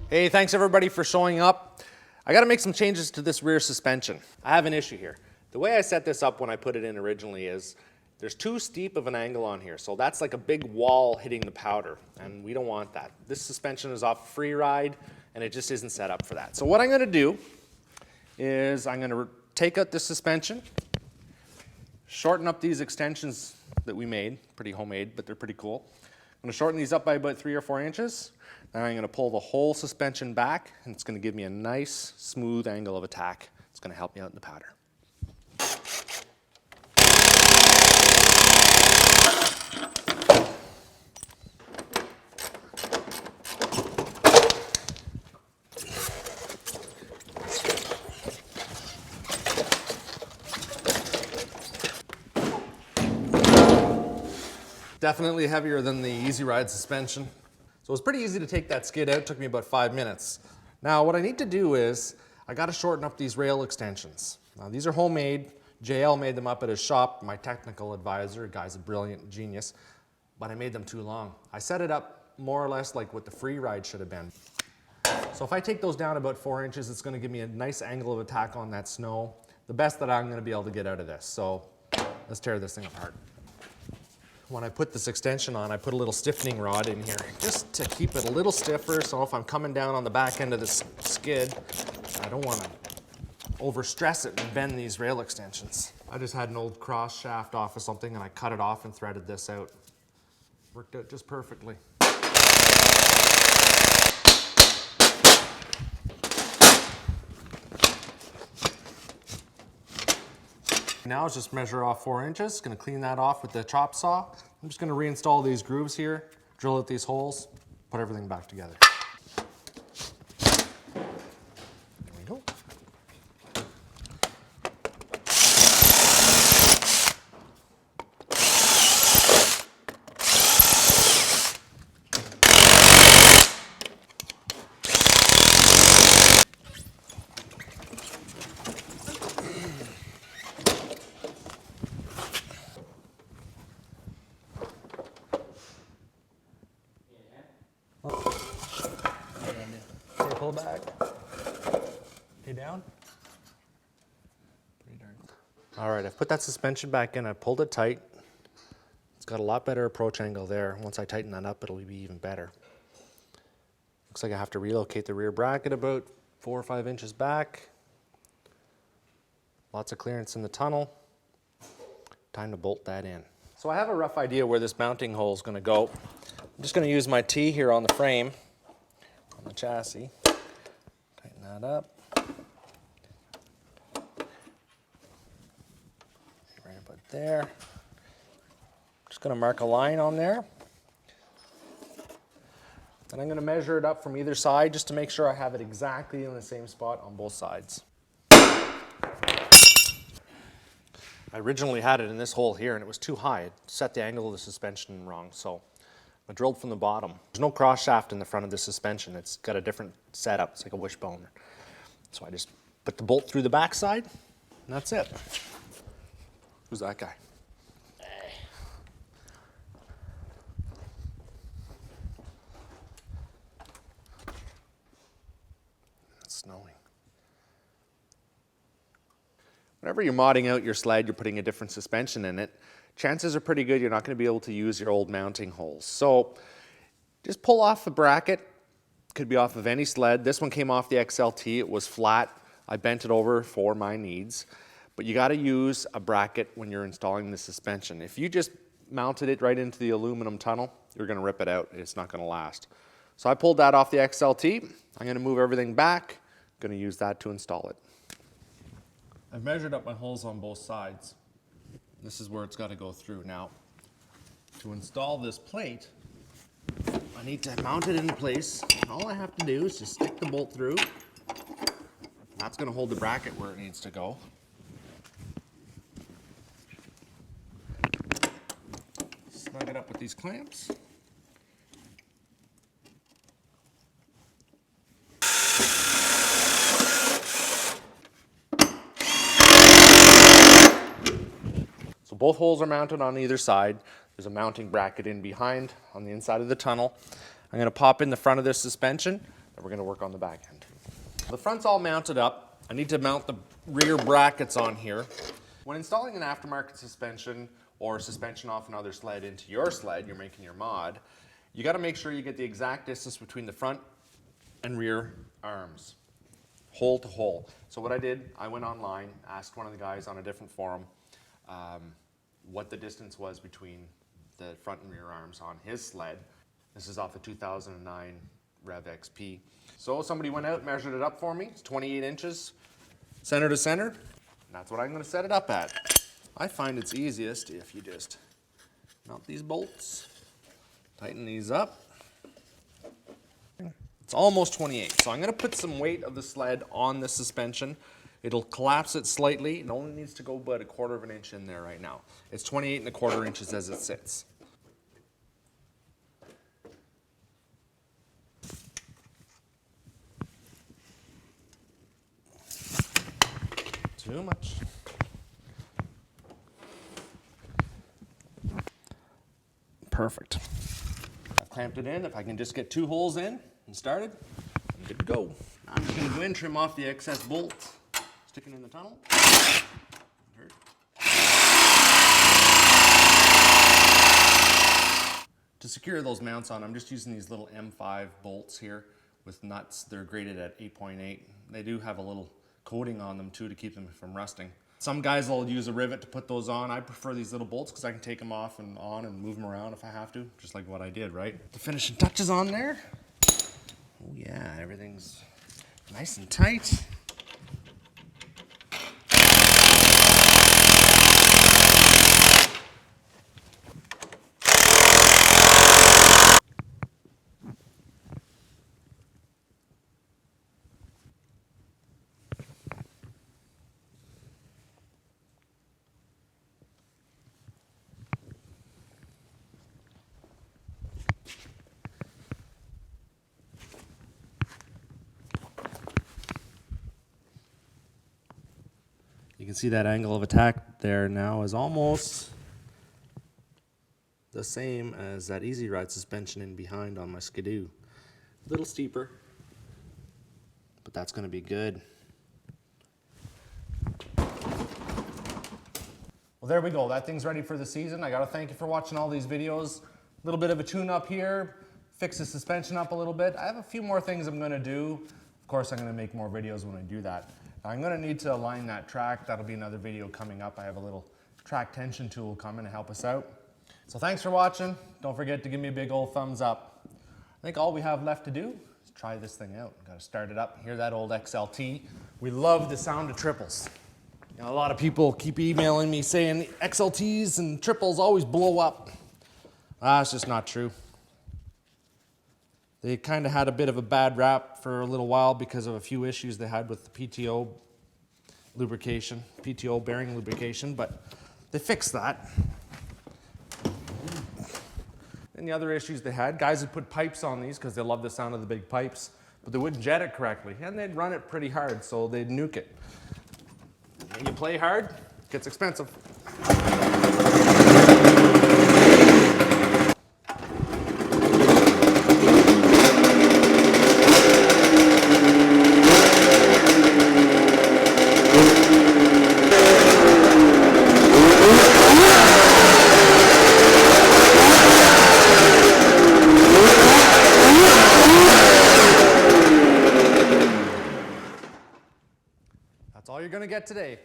Hey, thanks everybody for showing up. I gotta make some changes to this rear suspension. I have an issue here. The way I set this up when I put it in originally is there's too steep of an angle on here, so that's like a big wall hitting the powder, and we don't want that. This suspension is off free ride, and it just isn't set up for that. So what I'm gonna do is I'm gonna take out this suspension, shorten up these extensions that we made, pretty homemade, but they're pretty cool. I'm gonna shorten these up by about 3 or 4 inches. Then I'm gonna pull the whole suspension back, and it's gonna give me a nice, smooth angle of attack. It's gonna help me out in the powder. Definitely heavier than the Easy Ride suspension. So it was pretty easy to take that skid out. It took me about 5 minutes. Now what I need to do is I got to shorten up these rail extensions. Now these are homemade. JL made them up at his shop. My technical advisor, the guy's a brilliant genius, but I made them too long. I set it up more or less like what the free ride should have been. So if I take those down about 4 inches, it's going to give me a nice angle of attack on that snow. The best that I'm going to be able to get out of this. So let's tear this thing apart. When I put this extension on, I put a little stiffening rod in here just to keep it a little stiffer, so if I'm coming down on the back end of this skid, I don't want to overstress it and bend these rail extensions. I just had an old cross shaft off of something and I cut it off and threaded this out. Worked out just perfectly. Now let's just measure off 4 inches. Gonna clean that off with the chop saw. I'm just gonna reinstall these grooves here, drill out these holes, put everything back together. There we go. Pull back. You down? Pretty darn. All right, I've put that suspension back in. I pulled it tight. It's got a lot better approach angle there. Once I tighten that up, it'll be even better. Looks like I have to relocate the rear bracket about 4 or 5 inches back. Lots of clearance in the tunnel. Time to bolt that in. So I have a rough idea where this mounting hole is going to go. I'm just going to use my T here on the frame, on the chassis. Tighten that up. Right about there. Just going to mark a line on there. And I'm going to measure it up from either side just to make sure I have it exactly in the same spot on both sides. I originally had it in this hole here and it was too high. It set the angle of the suspension wrong, so I drilled from the bottom. There's no cross shaft in the front of the suspension. It's got a different setup. It's like a wishbone. So I just put the bolt through the backside, and that's it. Who's that guy? It's snowing. Whenever you're modding out your sled, you're putting a different suspension in it, chances are pretty good you're not going to be able to use your old mounting holes. So just pull off the bracket. Could be off of any sled. This one came off the XLT. It was flat. I bent it over for my needs. But you got to use a bracket when you're installing the suspension. If you just mounted it right into the aluminum tunnel, you're going to rip it out. It's not going to last. So I pulled that off the XLT. I'm going to move everything back. I'm going to use that to install it. I've measured up my holes on both sides. This is where it's got to go through. Now, to install this plate, I need to mount it in place. All I have to do is just stick the bolt through. That's going to hold the bracket where it needs to go. Snug it up with these clamps. So both holes are mounted on either side. There's a mounting bracket in behind on the inside of the tunnel. I'm going to pop in the front of this suspension. and we're gonna work on the back end. The front's all mounted up. I need to mount the rear brackets on here. When installing an aftermarket suspension or suspension off another sled into your sled, you're making your mod, you gotta make sure you get the exact distance between the front and rear arms, hole to hole. So what I did, I went online, asked one of the guys on a different forum what the distance was between the front and rear arms on his sled. This is off the 2009 Rev XP. So somebody went out, measured it up for me. It's 28 inches, center to center. And that's what I'm gonna set it up at. I find it's easiest if you just mount these bolts, tighten these up. It's almost 28. So I'm gonna put some weight of the sled on the suspension. It'll collapse it slightly. It only needs to go about 1/4 of an inch in there right now. It's 28 1/4 inches as it sits. Too much. Perfect. I've clamped it in. If I can just get 2 holes in and started, I'm good to go. I'm just going to go in, trim off the excess bolts, sticking in the tunnel. To secure those mounts on, I'm just using these little M5 bolts here with nuts. They're graded at 8.8. They do have a little coating on them too to keep them from rusting. Some guys will use a rivet to put those on. I prefer these little bolts because I can take them off and on and move them around if I have to, just like what I did, right? The finishing touches on there. Oh yeah, everything's nice and tight. You can see that angle of attack there now is almost the same as that Easy Ride suspension in behind on my Skidoo. A little steeper, but that's going to be good. Well, there we go. That thing's ready for the season. I got to thank you for watching all these videos. A little bit of a tune-up here, fix the suspension up a little bit. I have a few more things I'm going to do. Of course, I'm going to make more videos when I do that. I'm going to need to align that track. That'll be another video coming up. I have a little track tension tool coming to help us out. So thanks for watching. Don't forget to give me a big old thumbs up. I think all we have left to do is try this thing out. Got to start it up. Hear that old XLT. We love the sound of triples. You know, a lot of people keep emailing me saying XLTs and triples always blow up. That's just not true. They kind of had a bit of a bad rap for a little while because of a few issues they had with the PTO lubrication, PTO bearing lubrication, but they fixed that. And the other issues they had, guys would put pipes on these because they love the sound of the big pipes, but they wouldn't jet it correctly, and they'd run it pretty hard, so they'd nuke it. When you play hard, it gets expensive. That's all you're going to get today.